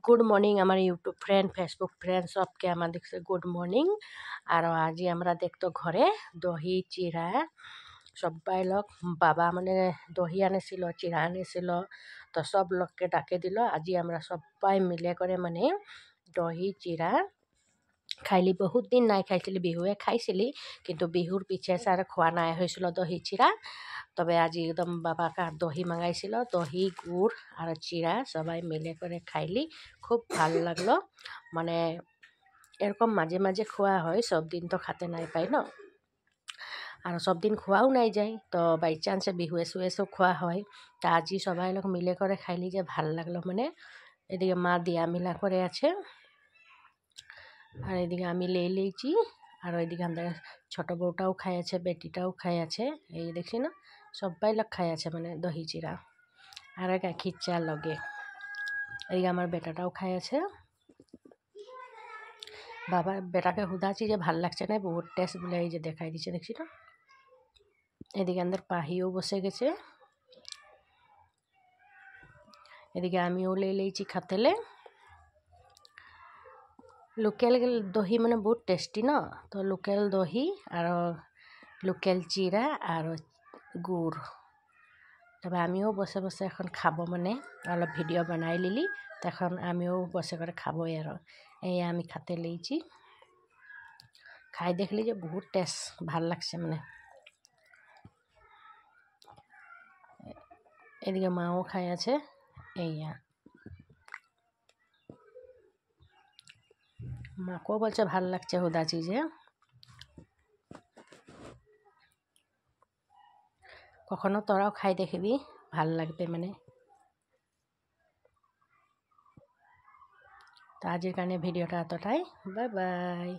Good morning আমার YouTube friend Facebook friend সবকে আমার দেখছে গুড মর্নিং। আর আজি আমরা দেখতো ঘরে দহি চিরা সবাই লোক বাবা মানে দহি আনিছিল চিরা আনিছিল, তো সব লোককে ডাকে দিল। আজি আমরা সবাই মিলে করে মানে দহি চিরা খাইলি। বহুত দিন নাই খাইছিলি, বিহুৱে খাইছিলি কিন্তু বিহুর পিছে চার খোৱা নাই হয়েছিল দহি চিরা। তবে আজি একদম বাবাকে দহি মাঙাইছিল, দহি গুড় আর চিরা সবাই মিলে করে খাইলি, খুব ভাল লাগলো। মানে এরকম মাঝে মাঝে খোয়া হয়, সব দিন তো খাতে নাই পাই ন, আর সব দিন খোয়াও নাই যায়, তো বাই চান্সে বিহুয়ে সুয়েসও খোয়া হয়। তা আজি সবাই লোক মিলে করে খাইলি যে ভাল লাগলো। মানে এদিকে মা দিয়া মিলা করে আছে, আর এদিকে আমি লেইছি, আর ওইদিকে আমাদের ছোট বউটাও খাই আছে, বেটিটাও খাই আছে। এই দেখছি না, সবাই লোক খাই আছে মানে দহি চিরা আর গাখীর চা লগে। এদিকে আমার বেটাটাও খাই আছে। বাবা বেটাকে হুদাছি যে ভাল লাগছে না, বহুত টেস্ট বলে এই যে দেখাই দিচ্ছে, দেখছি না। এদিকে আমাদের পাহিও বসে গেছে, এদিকে আমিও লেইছি খাতেলে। লোকেল দহি মানে বহুত টেস্টি ন, তো লোকেল দহি আর লোকেল চিরা আর গুড়। তবে আমিও বসে বসে এখন খাবো, মানে অলপ ভিডিও বানাই লিলি, তখন আমিও বসে করে খাবোই। আর এই আমি খাতে লেইছি, খাই দেখলি যে বহুত টেস্ট ভাল লাগছে মানে। এদিকে মাও খাই আছে, এইয়া মাকেও বলছে ভাল লাগছে হুদাছি যে। কখনো তোরাও খাই দেখবি, ভাল লাগবে মানে। তো আজির কারণে ভিডিওটা এতটাই, বাই বাই।